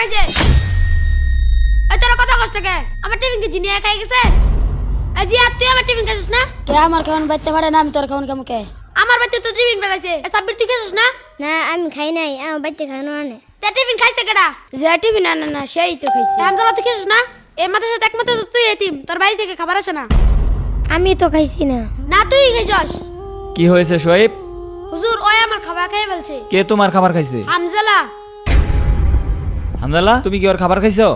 খাইছে? এই তোর কথা কষ্ট কে? আমার টিফিন কি জিনিয়া খাই গেছে? এই জি আর তুই আমার টিফিন খাইছিস না? কে আমার খাওয়ান বাইতে পারে না, আমি তোর খাওয়ান কেমন কে? আমার বাড়িতে তো টিফিন বেড়াইছে। সাব্বির তুই খাইছিস না? না আমি খাই নাই, আমার বাড়িতে খানো আনে। তে টিফিন খাইছে কেডা? যে টিফিন আনে না সেই তো খাইছে। হামজালা তুই খাইছিস না? এই মাথার সাথে একমাত্র তো তুই এতিম, তোর বাড়ি থেকে খাবার আসে না। আমি তো খাইছি না। না তুই খাইছস। কি হয়েছে শোয়েব? হুজুর ওই আমার খাবার খাই বলছে। কে তোমার খাবার খাইছে? হামজালা। হামদাল্লাহ, তুমি কি ওর খাবার খাইছো?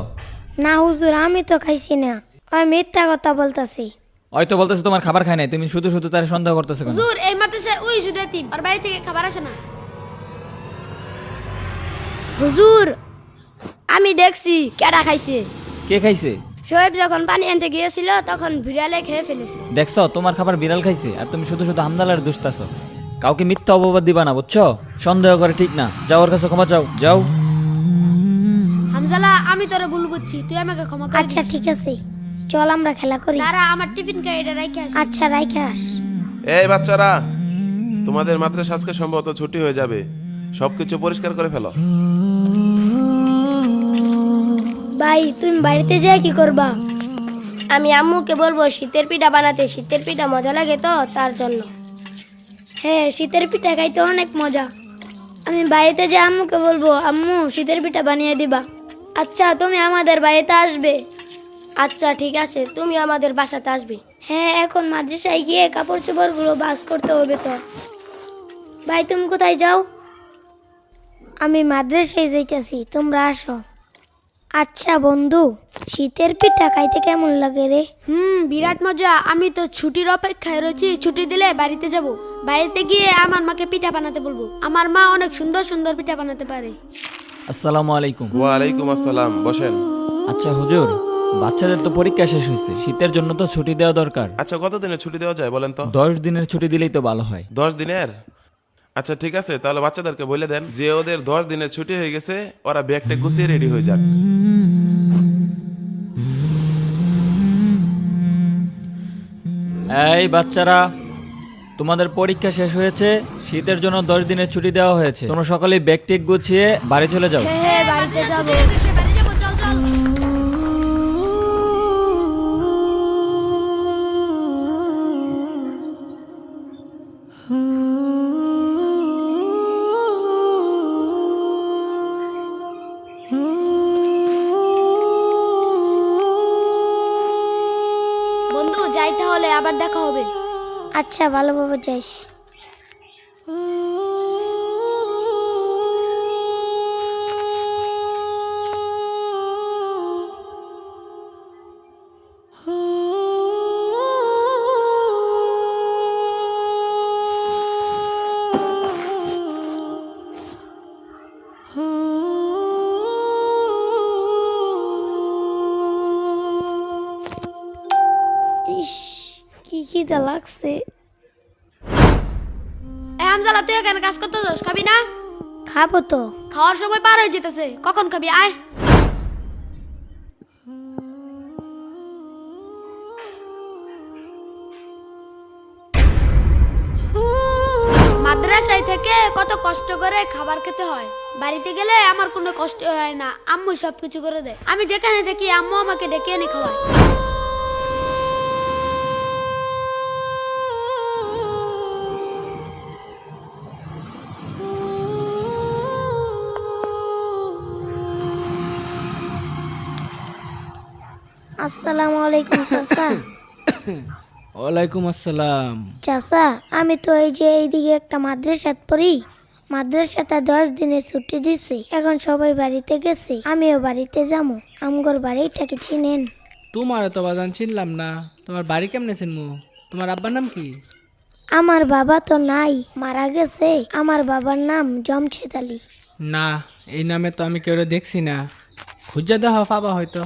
না হুজুর, আমি তো খাইছি না। ওই মিথ্যা কথা বলতাছি। ওই তো বলতেছে তোমার খাবার খায় নাই, তুমি শুধু শুধু তার সন্দেহ করতেছো কেন? হুজুর এই মাথায় ওই শুধু এতিম, ওর বাড়ি থেকে খাবার আসে না। হুজুর আমি দেখছি কেডা খাইছে। কে খাইছে? শোয়েব যখন পানি আনতে গিয়েছিল তখন বিড়ালে খেয়ে ফেলেছে। দেখছো তোমার খাবার বিড়াল খাইছে, আর তুমি শুধু শুধু হামদালার দুষ্টাছো। কাউকে মিথ্যা অপবাদ দিবা না, বুঝছো? সন্দেহ করে ঠিক না। যাও ওর কাছে ক্ষমা চাও, যাও। হামজালা আমি তোরে ভুল বুঝছি, তুই আমাকে ক্ষমা করে আচ্ছা দিস। ঠিক আছে, চল আমরা খেলা করি। দাঁড়া আমার টিফিন খাই এটা রাইখে আসি। আচ্ছা রাইখে আস। এই বাচ্চারা, তোমাদের মাদ্রাসা আজকে সম্ভবত ছুটি হয়ে যাবে, সবকিছু পরিষ্কার করে ফেলো। ভাই তুমি বাড়িতে যেয়ে কি করবা? আমি আম্মুকে বলবো শীতের পিঠা বানাতে, শীতের পিঠা মজা লাগে তো তার জন্য। হ্যাঁ শীতের পিঠা খাইতে অনেক মজা। আমি বাড়িতে যে আম্মুকে বলবো আম্মু শীতের পিঠা বানিয়ে দিবা। আচ্ছা তুমি আমাদের বাড়িতে আসবে? আচ্ছা ঠিক আছে, তুমি আমাদের বাসাতে আসবে। হ্যাঁ এখন মাদ্রাসায় গিয়ে কাপড় চোপড়গুলো ভাঁজ করতে হবে তো। ভাই তুমি কোথায় যাও? আমি মাদ্রাসায় যাইতেছি, তোমরা আসো। আচ্ছা বন্ধু, শীতের পিঠা খাইতে কেমন লাগে রে? বিরাট মজা। আমি তো ছুটির অপেক্ষায় রয়েছি, ছুটি দিলে বাড়িতে যাব। বাড়িতে গিয়ে আমার মাকে পিঠা বানাতে বলবো। আমার মা অনেক সুন্দর সুন্দর পিঠা বানাতে পারে। আসসালামু আলাইকুম। ওয়ালাইকুম আসসালাম, বসেন। আচ্ছা হুজুর, বাচ্চাদের তো পরীক্ষা শেষ হয়েছে, শীতের জন্য তো ছুটি দেওয়া দরকার। আচ্ছা কতদিনের ছুটি দেওয়া যায় বলেন তো? 10 দিনের ছুটি দিলেই তো ভালো হয়। 10 দিনের? আচ্ছা ঠিক আছে, তাহলে বাচ্চাদেরকে বলে দেন যে ওদের 10 দিনের ছুটি হয়ে গেছে, ওরা ব্যাগটা গুছিয়ে রেডি হয়ে যাক। এই বাচ্চারা, তোমাদের পরীক্ষা শেষ হয়েছে, শীতের জন্য 10 দিনের ছুটি দেওয়া হয়েছে। তোমরা সকলেই ব্যাগ টেক গুছিয়ে বাড়ি চলে যাও। হ্যাঁ বাড়িতে যাবো। বাড়ি যাবো, চল চল। বন্ধু যাই তাহলে, আবার দেখা হবে। আচ্ছা ভালোভাবে যাইস। ইস কি খিদা লাগছে। হামজালা তুই এখানে কাজ করতে যাস, খাবি না? খাবো তো। খাওয়ার সময় পার হয়ে যেতেছে, কখন খাবি? আয়। মাদ্রাসায় থেকে কত কষ্ট করে খাবার খেতে হয়, বাড়িতে গেলে আমার কোনো কষ্ট হয় না, আম্মু সবকিছু করে দেয়। আমি যেখানে থাকি আম্মু আমাকে ডেকে এনে খাওয়ায়। আসসালামু আলাইকুম চাচা। ওয়ালাইকুম আসসালাম। চাচা আমি তো এই যে এইদিকে একটা মাদ্রাসাত পড়ি, মাদ্রাসাতে 10 দিনের ছুটি দিছে। এখন সবাই বাড়িতে গেছে, আমিও বাড়িতে যাবো। আমগর বাড়িটাকে চিনেন? তোমার তো বাজান চিনলাম না, তোমার বাড়ি কেমনে চিনমু? তোমার আব্বার নাম কি? আমার বাবা তো নাই, মারা গেছে। আমার বাবার নাম জমছেদ আলী। না, এই নামে তো আমি কেউ দেখছি না, খুঁজে দেওয়া পাবা হয়তো।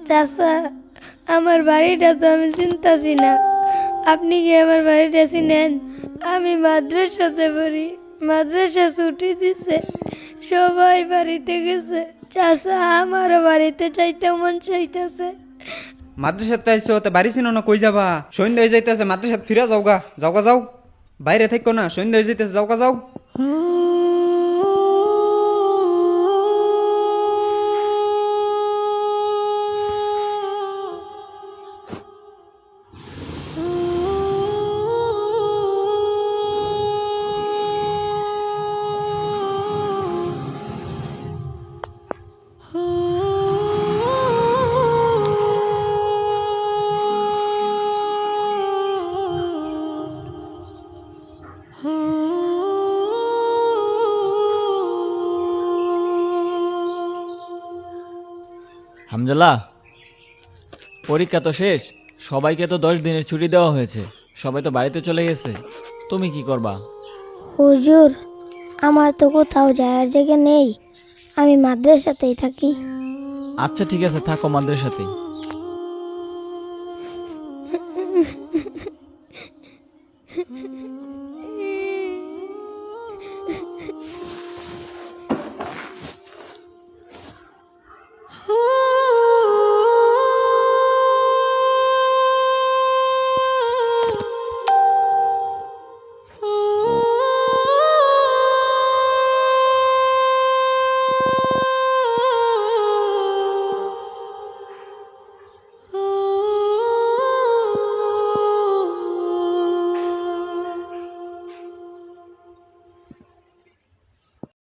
চাচা আমার বাড়িটা তো আমি চিনতাছি না, আপনি কি আমার বাড়িটা চিনেন? আমি মাদ্রাসাতে পড়ি, মাদ্রাসা ছুটি দিছে, সবাই বাড়িতে গেছে, চাচা আমারও বাড়িতে চাইতে মন চাইতেছে। মাদ্রাসাতে আইসো তে বাড়ি চিনো না, কই যাবা? সন্ধ্যা হয়ে যাইতেছে, মাদ্রাসাত ফিরে যাও গা, যাও গা যাও, বাইরে থাকো না, সন্ধ্যা হয়ে যাইতেছে, যাও গা যাও। হামজালা, পরীক্ষা তো শেষ, সবাইকে তো 10 দিনের ছুটি দেওয়া হয়েছে, সবাই তো বাড়িতে চলে গেছে, তুমি কি করবা? হুজুর, আমার তো কোথাও যাওয়ার জায়গা নেই, আমি মাদ্রাসাতেই থাকি। আচ্ছা ঠিক আছে, থাকো মাদ্রাসাতেই।